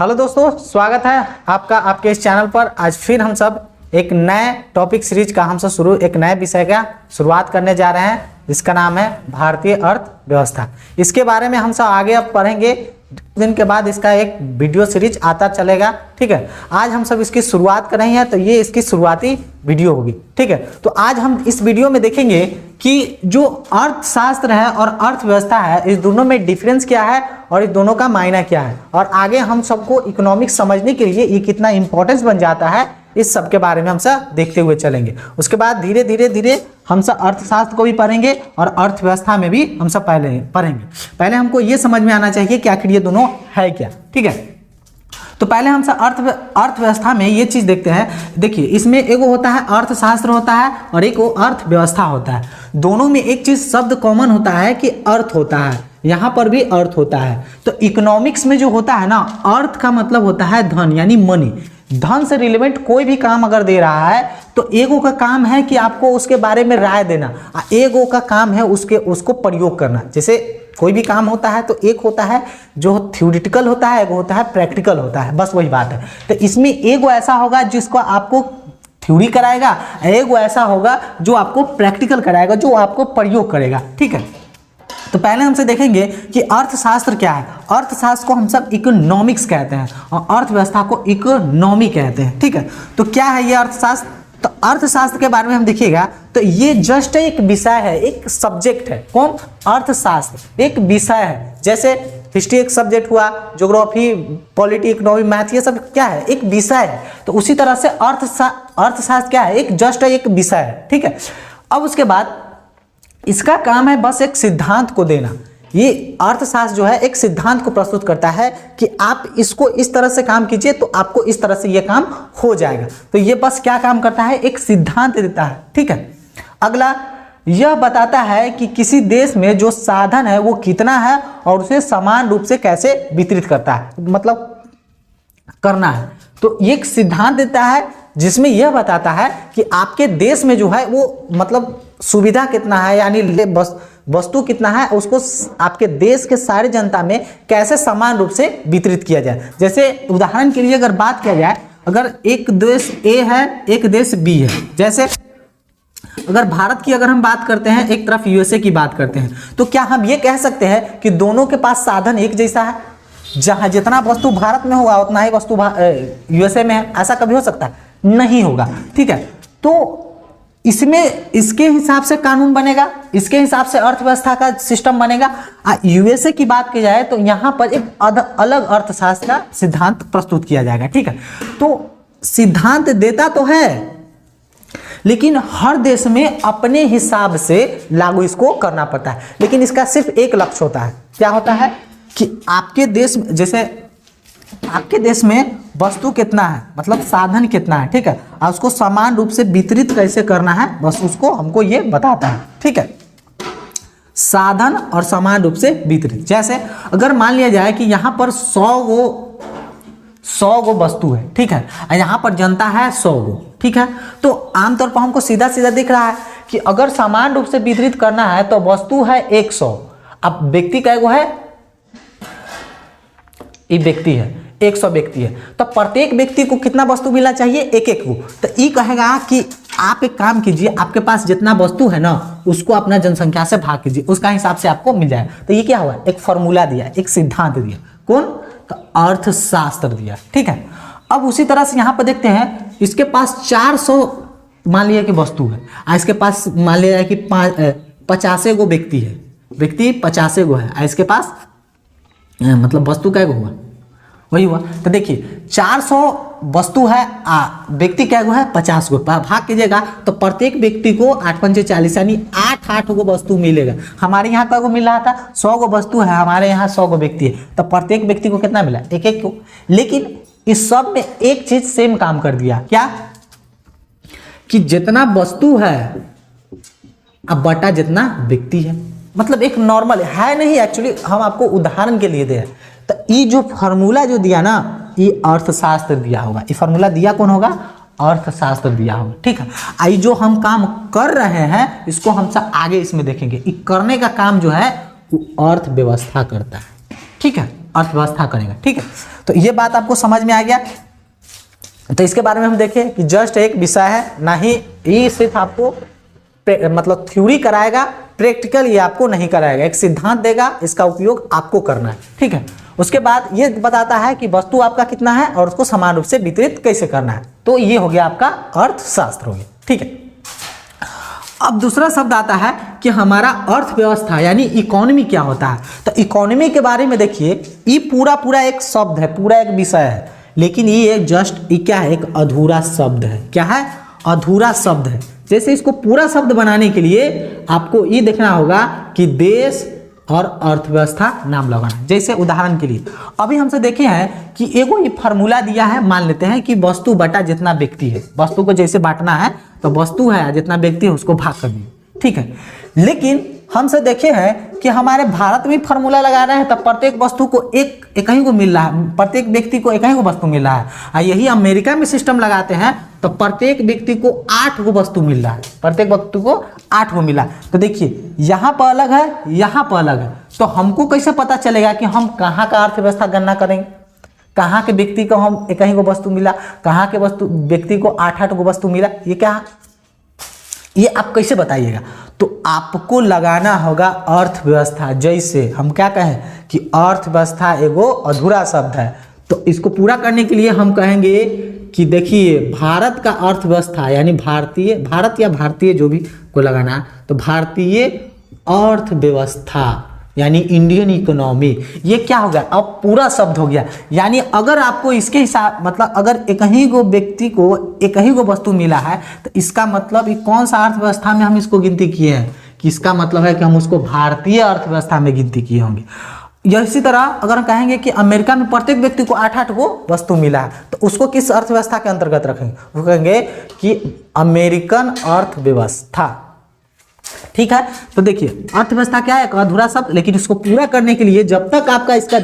Hello दोस्तों, स्वागत है आपका आपके इस चैनल पर। आज फिर हम सब एक नए टॉपिक सीरीज का एक नए विषय का शुरुआत करने जा रहे हैं, जिसका नाम है भारतीय अर्थव्यवस्था। इसके बारे में हम सब आगे अब पढ़ेंगे। दिन के बाद इसका एक वीडियो सीरीज आता चलेगा, ठीक है। आज हम सब इसकी शुरुआत कर रहे हैं, तो ये इसकी शुरुआती वीडियो होगी, ठीक है। तो आज हम इस वीडियो में देखेंगे कि जो अर्थशास्त्र है और अर्थव्यवस्था है, इस दोनों में डिफरेंस क्या है और इस दोनों का मायना क्या है, और आगे हम सबको इकोनॉमिक्स समझने के लिए ये कितना इंपॉर्टेंस बन जाता है, इस सब के बारे में हम सब देखते हुए चलेंगे। उसके बाद धीरे धीरे हम सब अर्थशास्त्र को भी पढ़ेंगे और अर्थव्यवस्था में भी हम सब पढ़ेंगे। पहले हमको ये समझ में आना चाहिए कि आखिर ये दोनों है क्या, ठीक है। तो पहले हम सब अर्थव्यवस्था में ये चीज देखते हैं। देखिए, इसमें एगो होता है अर्थशास्त्र होता है और एक वो अर्थव्यवस्था होता है। दोनों में एक चीज शब्द कॉमन होता है कि अर्थ होता है, यहाँ पर भी अर्थ होता है। तो इकोनॉमिक्स में जो होता है ना, अर्थ का मतलब होता है धन, यानी मनी। धन से रिलेवेंट कोई भी काम अगर दे रहा है तो एगो का काम है कि आपको उसके बारे में राय देना, एगो का काम है उसको प्रयोग करना। जैसे कोई भी काम होता है तो एक होता है जो थ्योरेटिकल होता है, एगो होता है प्रैक्टिकल होता है, बस वही बात है। तो इसमें एगो ऐसा होगा जिसको आपको थ्योरी कराएगा, एगो ऐसा होगा जो आपको प्रैक्टिकल कराएगा, जो आपको प्रयोग करेगा, ठीक है। तो पहले हमसे देखेंगे कि अर्थशास्त्र क्या है। अर्थशास्त्र को हम सब इकोनॉमिक्स कहते हैं और अर्थव्यवस्था को इकोनॉमी कहते हैं, ठीक है। तो क्या है ये अर्थशास्त्र? तो अर्थशास्त्र के बारे में हम देखिएगा तो ये जस्ट एक विषय है, एक सब्जेक्ट है। कौन? अर्थशास्त्र एक विषय है। जैसे हिस्ट्री एक सब्जेक्ट हुआ, ज्योग्राफी, पॉलिटी, इकोनॉमी, मैथ, ये सब क्या है? एक विषय है। तो उसी तरह से अर्थशास्त्र क्या है? एक जस्ट एक विषय है, ठीक है। अब उसके बाद इसका काम है बस एक सिद्धांत को देना। ये अर्थशास्त्र जो है एक सिद्धांत को प्रस्तुत करता है कि आप इसको इस तरह से काम कीजिए तो आपको इस तरह से ये काम हो जाएगा। तो ये बस क्या काम करता है? एक सिद्धांत देता है, ठीक है। अगला यह बताता है कि किसी देश में जो साधन है वो कितना है और उसे समान रूप से कैसे वितरित करता है, मतलब करना है। तो ये एक सिद्धांत देता है जिसमें यह बताता है कि आपके देश में जो है वो मतलब सुविधा कितना है, यानी वस्तु कितना है, उसको आपके देश के सारे जनता में कैसे समान रूप से वितरित किया जाए। जैसे उदाहरण के लिए अगर बात किया जाए, अगर एक देश ए है, एक देश बी है। जैसे अगर भारत की अगर हम बात करते हैं, एक तरफ यूएसए की बात करते हैं, तो क्या हम ये कह सकते हैं कि दोनों के पास साधन एक जैसा है? जहां जितना वस्तु भारत में होगा उतना ही वस्तु यूएसए में है, ऐसा कभी हो सकता है? नहीं होगा, ठीक है। तो इसमें इसके हिसाब से कानून बनेगा, इसके हिसाब से अर्थव्यवस्था का सिस्टम बनेगा। यूएसए की बात की जाए तो यहाँ पर एक अलग अर्थशास्त्र का सिद्धांत प्रस्तुत किया जाएगा, ठीक है। तो सिद्धांत देता तो है, लेकिन हर देश में अपने हिसाब से लागू इसको करना पड़ता है। लेकिन इसका सिर्फ एक लक्ष्य होता है। क्या होता है? कि आपके देश, जैसे आपके देश में वस्तु कितना है, मतलब साधन कितना है, ठीक है, और उसको समान रूप से वितरित कैसे करना है, बस उसको हमको ये बताता है, ठीक है। साधन और समान रूप से वितरित। जैसे अगर मान लिया जाए कि यहाँ पर 100 गो वस्तु है, ठीक है, और यहाँ पर जनता है 100 गो, ठीक है। तो आमतौर पर हमको सीधा सीधा दिख रहा है कि अगर समान रूप से वितरित करना है तो वस्तु है 100। अब व्यक्ति कै गो है? ये व्यक्ति है, 100 व्यक्ति है, तो प्रत्येक व्यक्ति को कितना वस्तु मिलना चाहिए? एक एक को। तो ये कहेगा कि आप एक काम कीजिए, आपके पास जितना वस्तु है ना उसको अपना जनसंख्या से भाग कीजिए, उसका हिसाब से आपको मिल जाए। तो ये क्या हुआ? एक फॉर्मूला दिया, एक सिद्धांत दिया। कौन? तो अर्थशास्त्र दिया, ठीक है। अब उसी तरह से यहाँ पर देखते हैं, इसके पास 400 मान लिया कि वस्तु है, इसके पास मान लिया कि 50 गो व्यक्ति है, व्यक्ति 50 गो है, इसके पास मतलब वस्तु कै गो हुआ? वही हुआ। तो देखिए 400 वस्तु है, व्यक्ति कै गो है? 50 गो। भाग कीजिएगा तो प्रत्येक व्यक्ति को 8 पंचे 40, यानी 8 गो वस्तु मिलेगा। हमारे यहाँ कै गो मिल रहा था? 100 गो वस्तु है, हमारे यहाँ 100 गो व्यक्ति है, तो प्रत्येक व्यक्ति को कितना मिला? एक एक को। लेकिन इस सब में एक चीज सेम काम कर दिया। क्या? कि जितना वस्तु है अब बटा जितना व्यक्ति है, मतलब एक नॉर्मल है नहीं, एक्चुअली हम आपको उदाहरण के लिए दे रहे हैं। तो ये जो फॉर्मूला जो दिया ना, ये अर्थशास्त्र दिया होगा। ये फॉर्मूला दिया कौन होगा? अर्थशास्त्र दिया होगा, ठीक है। आई जो हम काम कर रहे हैं इसको हम सब आगे इसमें देखेंगे। ये करने का काम जो है वो अर्थव्यवस्था करता है, ठीक है। अर्थव्यवस्था करेगा। ठीक है, तो ये बात आपको समझ में आ गया। तो इसके बारे में हम देखें कि जस्ट एक विषय है, ना ही ये सिर्फ आपको मतलब थ्योरी कराएगा, प्रैक्टिकल ये आपको नहीं कराएगा, एक सिद्धांत देगा, इसका उपयोग आपको करना है। ठीक है, उसके बाद ये बताता है कि वस्तु आपका कितना है और उसको समान रूप से वितरित कैसे करना है। तो ये हो गया आपका अर्थशास्त्र हो गया। ठीक है, अब दूसरा शब्द आता है कि हमारा अर्थव्यवस्था यानी इकोनॉमी क्या होता है। तो इकोनॉमी के बारे में देखिए, ये पूरा एक शब्द है, पूरा एक विषय है, लेकिन ये जस्ट ये क्या है, एक अधूरा शब्द है। क्या है? अधूरा शब्द है। जैसे इसको पूरा शब्द बनाने के लिए आपको ये देखना होगा कि देश और अर्थव्यवस्था नाम लगाना। जैसे उदाहरण के लिए अभी हमसे देखे हैं कि एगो ये फार्मूला दिया है, मान लेते हैं कि वस्तु बटा जितना व्यक्ति है, वस्तु को जैसे बांटना है तो वस्तु है जितना व्यक्ति है उसको भाग कर दिए। ठीक है, लेकिन हमसे देखे हैं कि हमारे भारत में फार्मूला लगा रहे हैं तब प्रत्येक वस्तु को एक ही को मिल रहा है, प्रत्येक व्यक्ति को एक ही को वस्तु मिल रहा है। और यही अमेरिका में सिस्टम लगाते हैं तो प्रत्येक व्यक्ति को 8 गो वस्तु मिल रहा है, प्रत्येक वस्तु को 8 गो मिला। तो देखिए यहाँ पर अलग है, यहाँ पर अलग है, तो हमको कैसे पता चलेगा कि हम कहाँ का अर्थव्यवस्था गणना करेंगे, कहाँ के व्यक्ति को हम एक ही को वस्तु मिला, कहाँ के व्यक्ति को 8 गो वस्तु मिला, ये क्या, ये आप कैसे बताइएगा। तो आपको लगाना होगा अर्थव्यवस्था। जैसे हम क्या कहें कि अर्थव्यवस्था एगो अधूरा शब्द है, तो इसको पूरा करने के लिए हम कहेंगे कि देखिए भारत का अर्थव्यवस्था यानी भारत या भारतीय जो भी को लगाना है, तो भारतीय अर्थव्यवस्था यानी इंडियन इकोनॉमी, ये क्या हो गया, अब पूरा शब्द हो गया। यानी अगर आपको इसके हिसाब मतलब अगर एक ही गो व्यक्ति को एक ही गो वस्तु मिला है तो इसका मतलब ये कौन सा अर्थव्यवस्था में हम इसको गिनती किए हैं, कि इसका मतलब है कि हम उसको भारतीय अर्थव्यवस्था में गिनती किए होंगे। इसी तरह अगर हम कहेंगे कि अमेरिका में प्रत्येक व्यक्ति को 8 गो वस्तु मिला है तो उसको किस अर्थव्यवस्था के अंतर्गत रखेंगे, वो कहेंगे कि अमेरिकन अर्थव्यवस्था। ठीक है, तो देखिए अर्थव्यवस्था क्या है, एक अधूरा शब्द, लेकिन इसको पूरा करने के लिए जब तक आपका इसका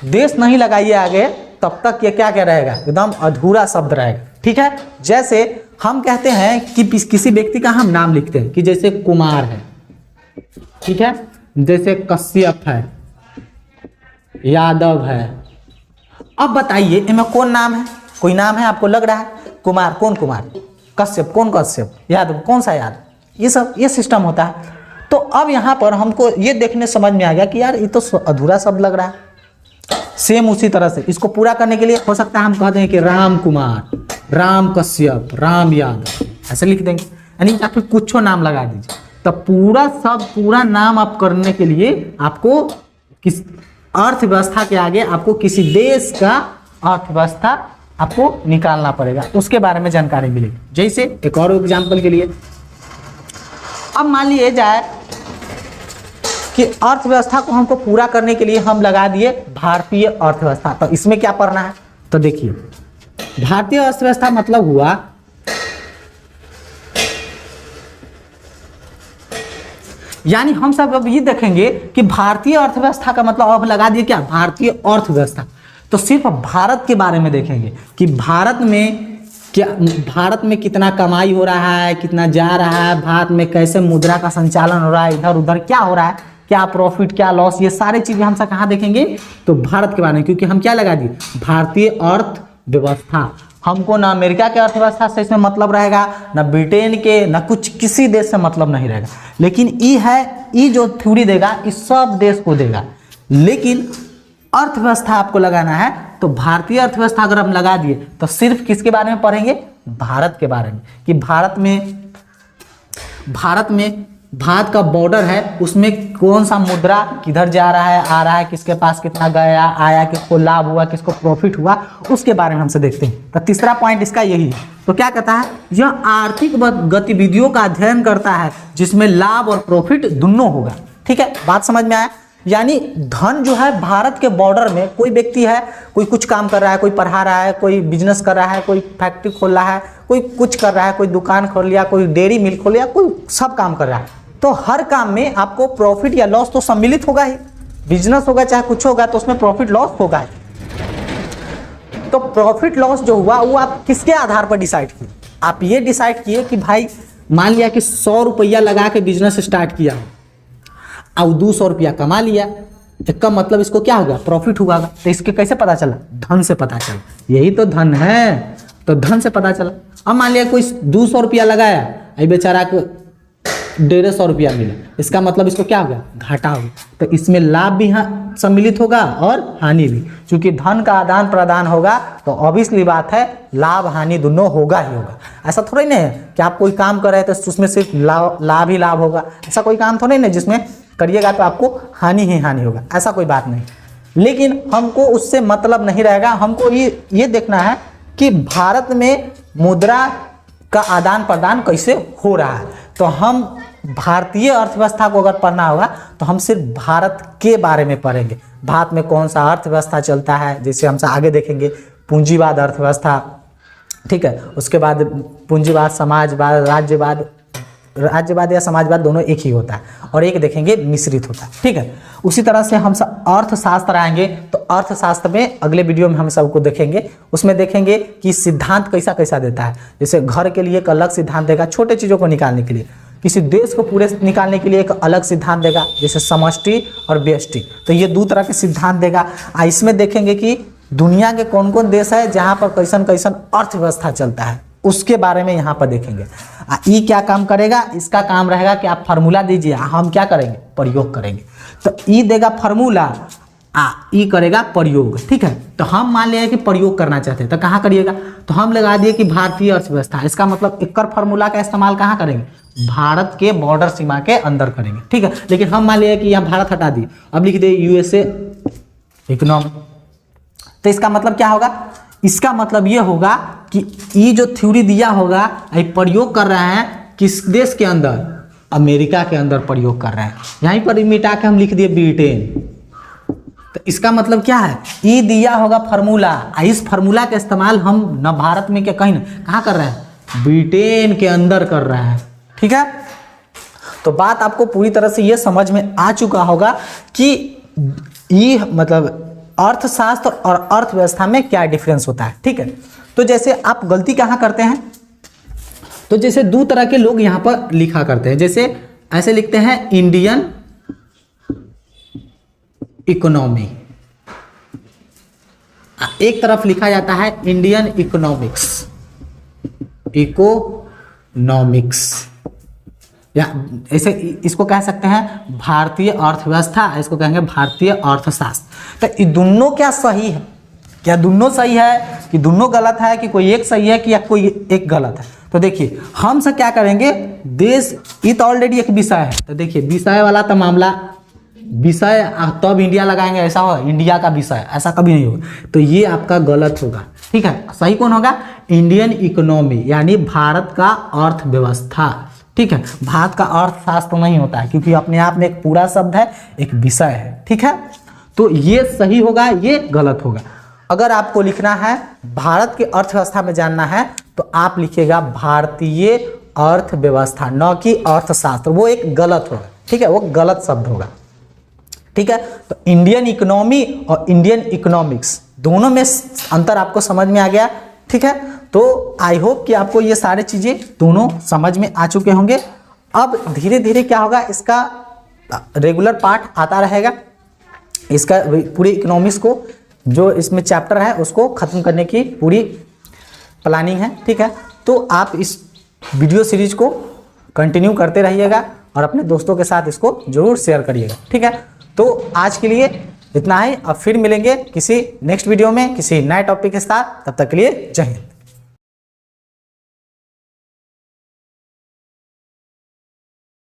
देश नहीं लगाइए आगे तब तक ये क्या रहेगा, एकदम अधूरा शब्द रहेगा। ठीक है, जैसे हम कहते हैं कि किसी व्यक्ति का हम नाम लिखते हैं कि जैसे कुमार है, ठीक है, जैसे कश्यप है, यादव है। अब बताइए इनमें कौन नाम है, कोई नाम है आपको लग रहा है, कुमार कौन कुमार, कश्यप कौन कश्यप, यादव कौन सा यादव, ये सिस्टम होता है। तो अब यहाँ पर हमको ये देखने समझ में आ गया कि यार ये तो अधूरा शब्द लग रहा है। सेम उसी तरह से इसको पूरा करने के लिए हो सकता है हम कहते हैं कि राम कुमार, राम कश्यप, राम यादव, ऐसे लिख देंगे, यानी या फिर कुछ नाम लगा दीजिए। तो पूरा शब्द पूरा नाम आप करने के लिए आपको किस अर्थव्यवस्था के आगे आपको किसी देश का अर्थव्यवस्था आपको निकालना पड़ेगा, उसके बारे में जानकारी मिलेगी। जैसे एक और एग्जांपल के लिए अब मान लिए जाए कि अर्थव्यवस्था को हमको पूरा करने के लिए हम लगा दिए भारतीय अर्थव्यवस्था। तो इसमें क्या पढ़ना है, तो देखिए भारतीय अर्थव्यवस्था मतलब हुआ यानी हम सब अब ये देखेंगे कि भारतीय अर्थव्यवस्था का मतलब अब लगा दिए क्या, भारतीय अर्थव्यवस्था। तो सिर्फ भारत के बारे में देखेंगे कि भारत में कितना कमाई हो रहा है, कितना जा रहा है, भारत में कैसे मुद्रा का संचालन हो रहा है, इधर उधर क्या हो रहा है, क्या प्रॉफिट क्या लॉस, ये सारी चीजें हम सब कहाँ देखेंगे, तो भारत के बारे में। क्योंकि हम क्या लगा दिए भारतीय अर्थव्यवस्था। हमको ना अमेरिका के अर्थव्यवस्था से इसमें मतलब रहेगा, ना ब्रिटेन के, ना कुछ किसी देश से मतलब नहीं रहेगा। लेकिन ये जो थ्योरी देगा इस सब देश को देगा। लेकिन अर्थव्यवस्था आपको लगाना है तो भारतीय अर्थव्यवस्था अगर हम लगा दिए तो सिर्फ किसके बारे में पढ़ेंगे, भारत के बारे में, कि भारत का बॉर्डर है, उसमें कौन सा मुद्रा किधर जा रहा है, आ रहा है, किसके पास कितना गया आया, किसको लाभ हुआ, किसको प्रॉफिट हुआ, उसके बारे में हमसे देखते हैं। तो तीसरा पॉइंट इसका यही है। तो क्या कहता है, यह आर्थिक गतिविधियों का अध्ययन करता है जिसमें लाभ और प्रॉफिट दोनों होगा। ठीक है, बात समझ में आया। यानी धन जो है भारत के बॉर्डर में कोई व्यक्ति है, कोई कुछ काम कर रहा है, कोई पढ़ा रहा है, कोई बिजनेस कर रहा है, कोई फैक्ट्री खोल रहा है, कोई कुछ कर रहा है, कोई दुकान खोल लिया, कोई डेयरी मिल खोल लिया, कोई सब काम कर रहा है। तो हर काम में आपको प्रॉफिट या लॉस तो सम्मिलित होगा ही, बिजनेस होगा चाहे कुछ होगा तो उसमें प्रॉफिट लॉस होगा ही। तो प्रॉफिट लॉस जो हुआ वो आप किसके आधार पर डिसाइड किए, आप ये डिसाइड किए कि भाई मान लिया कि 100 रुपया लगा के बिजनेस स्टार्ट किया और 200 रुपया कमा लिया, इसका मतलब इसको क्या होगा, प्रॉफिट हुआ। तो इसके कैसे पता चला, धन से पता चला, यही तो धन है, तो धन से पता चला। अब मान लिया कोई 200 रुपया लगाया, ये बेचारा को 150 रुपया मिला, इसका मतलब इसको क्या हो गया, घाटा हो गया। तो इसमें लाभ भी सम्मिलित होगा और हानि भी, क्योंकि धन का आदान प्रदान होगा तो ऑब्वियसली बात है लाभ हानि दोनों होगा ही होगा। ऐसा थोड़ा ही नहीं है कि आप कोई काम कर रहे थे तो उसमें सिर्फ लाभ ही लाभ होगा, ऐसा कोई काम थोड़ा ही नहीं जिसमें करिएगा तो आपको हानि ही हानि होगा, ऐसा कोई बात नहीं। लेकिन हमको उससे मतलब नहीं रहेगा, हमको ये देखना है कि भारत में मुद्रा का आदान प्रदान कैसे हो रहा है। तो हम भारतीय अर्थव्यवस्था को अगर पढ़ना होगा तो हम सिर्फ भारत के बारे में पढ़ेंगे, भारत में कौन सा अर्थव्यवस्था चलता है, जैसे हमसे आगे देखेंगे पूंजीवाद अर्थव्यवस्था, ठीक है, उसके बाद पूंजीवाद, समाजवाद, राज्यवाद या समाजवाद दोनों एक ही होता है, और एक देखेंगे मिश्रित होता है, ठीक है। उसी तरह से हम सब अर्थशास्त्र आएंगे, तो अर्थशास्त्र में अगले वीडियो में हम सबको देखेंगे, उसमें देखेंगे कि सिद्धांत कैसा कैसा देता है। जैसे घर के लिए एक अलग सिद्धांत देगा, छोटे चीज़ों को निकालने के लिए, किसी देश को पूरे निकालने के लिए एक अलग सिद्धांत देगा, जैसे समष्टि और व्यष्टि, तो ये 2 तरह के सिद्धांत देगा। इसमें देखेंगे कि दुनिया के कौन कौन देश है जहाँ पर कैसन कैसन अर्थव्यवस्था चलता है, उसके बारे में यहाँ पर देखेंगे। ई क्या काम करेगा, इसका काम रहेगा कि आप फार्मूला दीजिए, हम क्या करेंगे, प्रयोग करेंगे। तो ई देगा फार्मूला, ई करेगा प्रयोग, ठीक है। तो हम मान लिया कि प्रयोग करना चाहते हैं, तो कहाँ करिएगा, तो हम लगा दिए कि भारतीय अर्थव्यवस्था, इसका मतलब एक फार्मूला का इस्तेमाल कहाँ करेंगे, भारत के बॉर्डर सीमा के अंदर करेंगे, ठीक है। लेकिन हम मान लिया कि यहाँ भारत हटा दिए, अब लिख दिए यूएसए इकोनॉमी, तो इसका मतलब क्या होगा, इसका मतलब ये होगा कि ये जो थ्योरी दिया होगा ये प्रयोग कर रहे हैं किस देश के अंदर, अमेरिका के अंदर प्रयोग कर रहे हैं। यहीं पर मिटा के हम लिख दिए ब्रिटेन, तो इसका मतलब क्या है, ये दिया होगा फार्मूला, इस फार्मूला का इस्तेमाल हम न भारत में क्या कहीं कहाँ कर रहे हैं, ब्रिटेन के अंदर कर रहे हैं, ठीक है। तो बात आपको पूरी तरह से ये समझ में आ चुका होगा कि ये मतलब अर्थशास्त्र और अर्थव्यवस्था में क्या डिफरेंस होता है, ठीक है। तो जैसे आप गलती कहाँ करते हैं, तो जैसे 2 तरह के लोग यहाँ पर लिखा करते हैं, जैसे ऐसे लिखते हैं इंडियन इकोनॉमी, एक तरफ लिखा जाता है इंडियन इकोनॉमिक्स, या ऐसे इसको कह सकते हैं भारतीय अर्थव्यवस्था, इसको कहेंगे भारतीय अर्थशास्त्र। तो ये दोनों क्या सही है, क्या दोनों सही है कि दोनों गलत है, कि कोई एक सही है कि या कोई एक गलत है। तो देखिए हम सब क्या करेंगे, देश ये तो ऑलरेडी एक विषय है, तो देखिए विषय वाला तो मामला, विषय तब इंडिया लगाएंगे ऐसा हो, इंडिया का विषय ऐसा कभी नहीं होगा, तो ये आपका गलत होगा, ठीक है। सही कौन होगा, इंडियन इकोनॉमी यानी भारत का अर्थव्यवस्था, ठीक है। भारत का अर्थशास्त्र नहीं होता है, क्योंकि अपने आप में एक पूरा शब्द है, एक विषय है, ठीक है। तो ये सही होगा, ये गलत होगा। अगर आपको लिखना है भारत की अर्थव्यवस्था में जानना है तो आप लिखिएगा भारतीय अर्थव्यवस्था, न कि अर्थशास्त्र, वो एक गलत होगा, ठीक है, वो गलत शब्द होगा, ठीक है। तो इंडियन इकोनॉमी और इंडियन इकोनॉमिक्स दोनों में अंतर आपको समझ में आ गया, ठीक है। तो आई होप कि आपको ये सारी चीज़ें दोनों समझ में आ चुके होंगे। अब धीरे धीरे क्या होगा, इसका रेगुलर पार्ट आता रहेगा, इसका पूरी इकोनॉमिक्स को जो इसमें चैप्टर है उसको ख़त्म करने की पूरी प्लानिंग है, ठीक है। तो आप इस वीडियो सीरीज को कंटिन्यू करते रहिएगा और अपने दोस्तों के साथ इसको जरूर शेयर करिएगा, ठीक है। तो आज के लिए इतना ही, अब फिर मिलेंगे किसी नेक्स्ट वीडियो में किसी नए टॉपिक के साथ, तब तक के लिए जय हिंद।